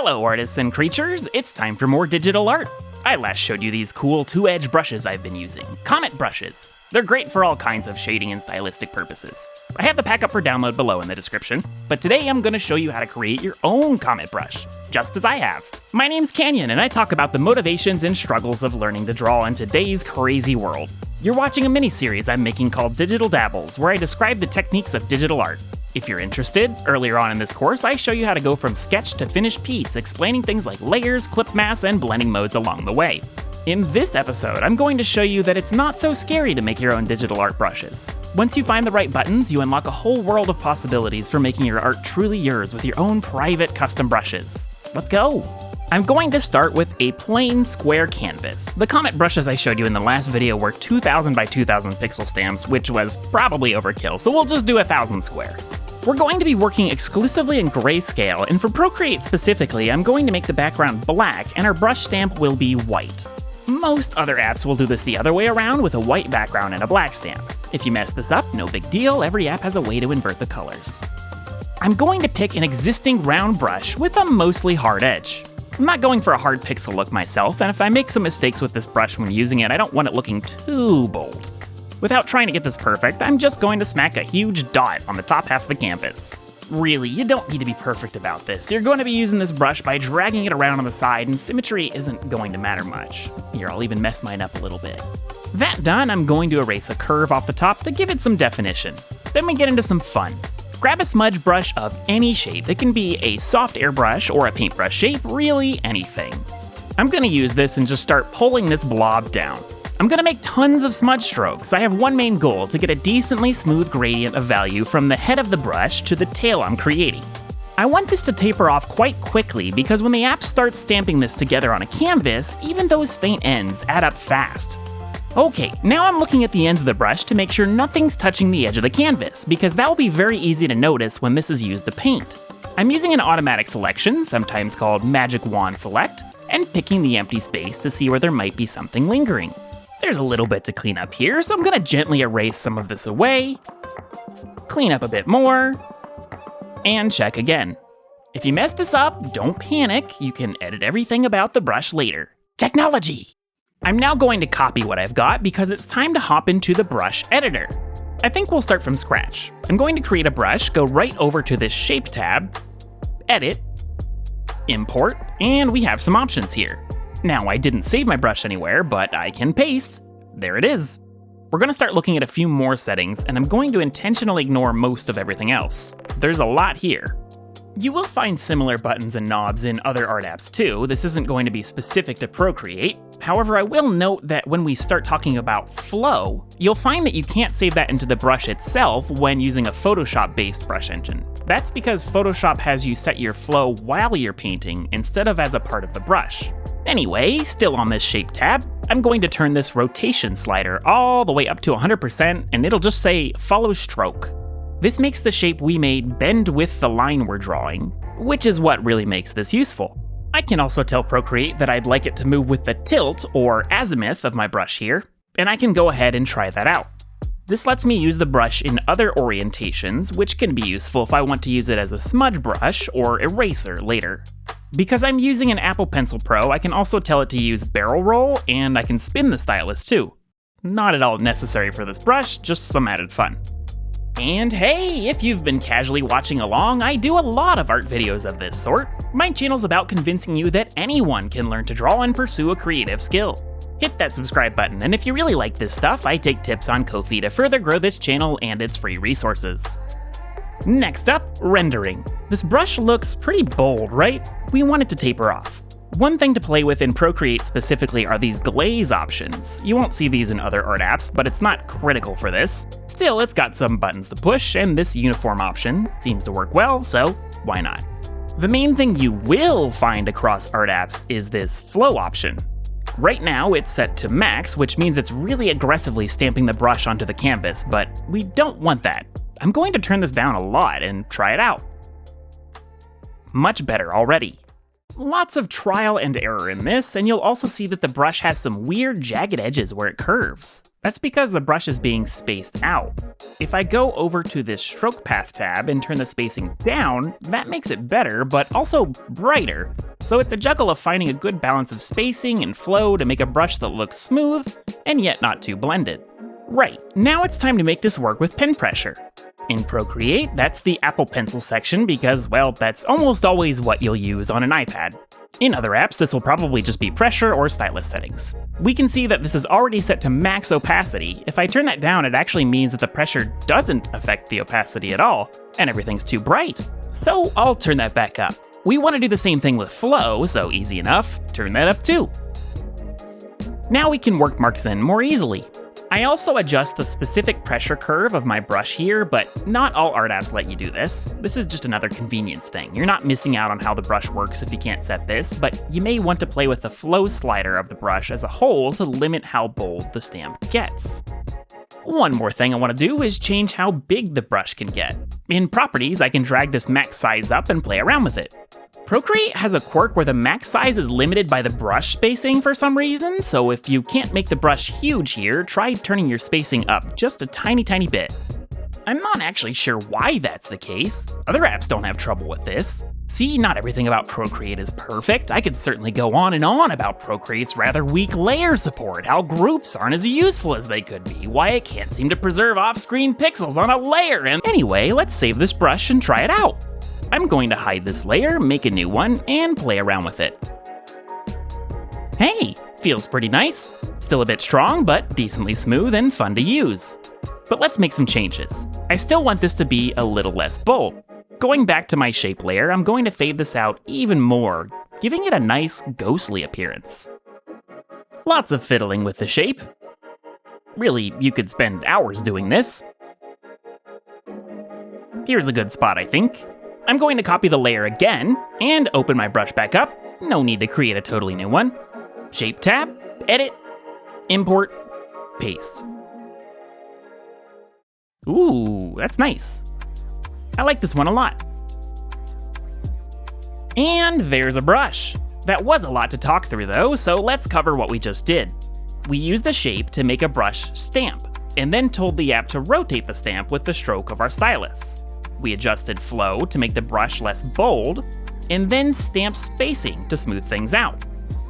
Hello artists and creatures, it's time for more digital art. I last showed you these cool two-edge brushes I've been using, Comet brushes. They're great for all kinds of shading and stylistic purposes. I have the pack up for download below in the description, but today I'm going to show you how to create your own Comet brush, just as I have. My name's Kanjon and I talk about the motivations and struggles of learning to draw in today's crazy world. You're watching a mini-series I'm making called Digital Dabbles, where I describe the techniques of digital art. If you're interested, earlier on in this course I show you how to go from sketch to finished piece, explaining things like layers, clip masks, and blending modes along the way. In this episode, I'm going to show you that it's not so scary to make your own digital art brushes. Once you find the right buttons, you unlock a whole world of possibilities for making your art truly yours with your own private custom brushes. Let's go! I'm going to start with a plain square canvas. The Comet brushes I showed you in the last video were 2000 by 2000 pixel stamps, which was probably overkill, so we'll just do 1000 square. We're going to be working exclusively in grayscale, and for Procreate specifically, I'm going to make the background black and our brush stamp will be white. Most other apps will do this the other way around with a white background and a black stamp. If you mess this up, no big deal, every app has a way to invert the colors. I'm going to pick an existing round brush with a mostly hard edge. I'm not going for a hard pixel look myself, and if I make some mistakes with this brush when using it, I don't want it looking too bold. Without trying to get this perfect, I'm just going to smack a huge dot on the top half of the canvas. Really, you don't need to be perfect about this. You're going to be using this brush by dragging it around on the side, and symmetry isn't going to matter much. Here, I'll even mess mine up a little bit. That done, I'm going to erase a curve off the top to give it some definition. Then we get into some fun. Grab a smudge brush of any shape. It can be a soft airbrush or a paintbrush shape, really anything. I'm going to use this and just start pulling this blob down. I'm going to make tons of smudge strokes. I have one main goal, to get a decently smooth gradient of value from the head of the brush to the tail I'm creating. I want this to taper off quite quickly because when the app starts stamping this together on a canvas, even those faint ends add up fast. Okay, now I'm looking at the ends of the brush to make sure nothing's touching the edge of the canvas, because that will be very easy to notice when this is used to paint. I'm using an automatic selection, sometimes called Magic Wand Select, and picking the empty space to see where there might be something lingering. There's a little bit to clean up here, so I'm gonna gently erase some of this away, clean up a bit more, and check again. If you mess this up, don't panic, you can edit everything about the brush later. Technology! I'm now going to copy what I've got because it's time to hop into the brush editor. I think we'll start from scratch. I'm going to create a brush, go right over to this Shape tab, Edit, Import, and we have some options here. Now, I didn't save my brush anywhere, but I can paste. There it is. We're going to start looking at a few more settings, and I'm going to intentionally ignore most of everything else. There's a lot here. You will find similar buttons and knobs in other art apps too. This isn't going to be specific to Procreate. However, I will note that when we start talking about flow, you'll find that you can't save that into the brush itself when using a Photoshop-based brush engine. That's because Photoshop has you set your flow while you're painting instead of as a part of the brush. Anyway, still on this Shape tab, I'm going to turn this rotation slider all the way up to 100%, and it'll just say Follow Stroke. This makes the shape we made bend with the line we're drawing, which is what really makes this useful. I can also tell Procreate that I'd like it to move with the tilt, or azimuth, of my brush here, and I can go ahead and try that out. This lets me use the brush in other orientations, which can be useful if I want to use it as a smudge brush or eraser later. Because I'm using an Apple Pencil Pro, I can also tell it to use barrel roll, and I can spin the stylus too. Not at all necessary for this brush, just some added fun. And hey, if you've been casually watching along, I do a lot of art videos of this sort. My channel's about convincing you that anyone can learn to draw and pursue a creative skill. Hit that subscribe button, and if you really like this stuff, I take tips on Ko-fi to further grow this channel and its free resources. Next up, rendering. This brush looks pretty bold, right? We want it to taper off. One thing to play with in Procreate specifically are these glaze options. You won't see these in other art apps, but it's not critical for this. Still, it's got some buttons to push, and this uniform option seems to work well, so why not? The main thing you will find across art apps is this flow option. Right now, it's set to max, which means it's really aggressively stamping the brush onto the canvas, but we don't want that. I'm going to turn this down a lot and try it out. Much better already. Lots of trial and error in this, and you'll also see that the brush has some weird jagged edges where it curves. That's because the brush is being spaced out. If I go over to this stroke path tab and turn the spacing down, that makes it better, but also brighter. so it's a juggle of finding a good balance of spacing and flow to make a brush that looks smooth, and yet not too blended. Right, now it's time to make this work with pen pressure. In Procreate, that's the Apple Pencil section because, well, that's almost always what you'll use on an iPad. In other apps, this will probably just be pressure or stylus settings. We can see that this is already set to max opacity. If I turn that down, it actually means that the pressure doesn't affect the opacity at all, and everything's too bright. So I'll turn that back up. We want to do the same thing with flow, so easy enough, turn that up too. Now we can work marks in more easily. I also adjust the specific pressure curve of my brush here, but not all art apps let you do this. This is just another convenience thing. You're not missing out on how the brush works if you can't set this, but you may want to play with the flow slider of the brush as a whole to limit how bold the stamp gets. One more thing I want to do is change how big the brush can get. In Properties, I can drag this max size up and play around with it. Procreate has a quirk where the max size is limited by the brush spacing for some reason, so if you can't make the brush huge here, try turning your spacing up just a tiny bit. I'm not actually sure why that's the case. Other apps don't have trouble with this. See, not everything about Procreate is perfect. I could certainly go on and on about Procreate's rather weak layer support, how groups aren't as useful as they could be, why it can't seem to preserve off-screen pixels on a layer, and anyway, let's save this brush and try it out. I'm going to hide this layer, make a new one, and play around with it. Hey, feels pretty nice. Still a bit strong, but decently smooth and fun to use. But let's make some changes. I still want this to be a little less bold. Going back to my shape layer, I'm going to fade this out even more, giving it a nice ghostly appearance. Lots of fiddling with the shape. Really, you could spend hours doing this. Here's a good spot, I think. I'm going to copy the layer again, and open my brush back up. No need to create a totally new one. Shape tab, edit, import, paste. Ooh, that's nice. I like this one a lot. And there's a brush. That was a lot to talk through though, so let's cover what we just did. We used the shape to make a brush stamp, and then told the app to rotate the stamp with the stroke of our stylus. We adjusted flow to make the brush less bold, and then stamp spacing to smooth things out.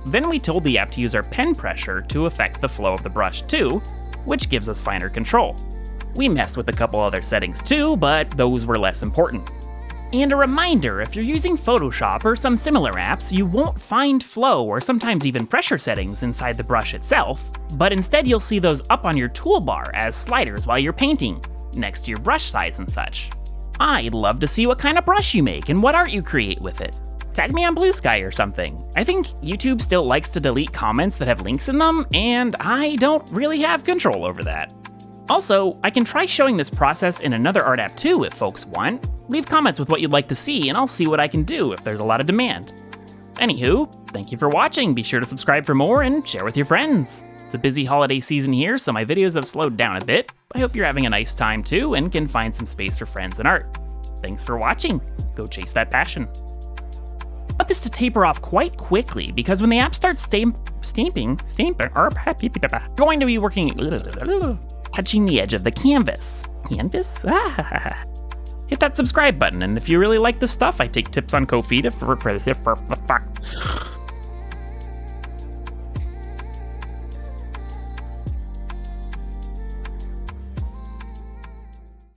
Then we told the app to use our pen pressure to affect the flow of the brush too, which gives us finer control. We messed with a couple other settings too, but those were less important. And a reminder, if you're using Photoshop or some similar apps, you won't find flow or sometimes even pressure settings inside the brush itself, but instead you'll see those up on your toolbar as sliders while you're painting, next to your brush size and such. I'd love to see what kind of brush you make and what art you create with it. Tag me on Blue Sky or something. I think YouTube still likes to delete comments that have links in them, and I don't really have control over that. Also, I can try showing this process in another art app too if folks want. Leave comments with what you'd like to see, and I'll see what I can do if there's a lot of demand. Anywho, thank you for watching. Be sure to subscribe for more and share with your friends. It's a busy holiday season here, so my videos have slowed down a bit. I hope you're having a nice time too and can find some space for friends and art. Thanks for watching. Go chase that passion. I want this to taper off quite quickly because when the app starts stamping, going to be working, touching the edge of the canvas. Canvas? Hit that subscribe button, and if you really like this stuff, I take tips on Ko-fi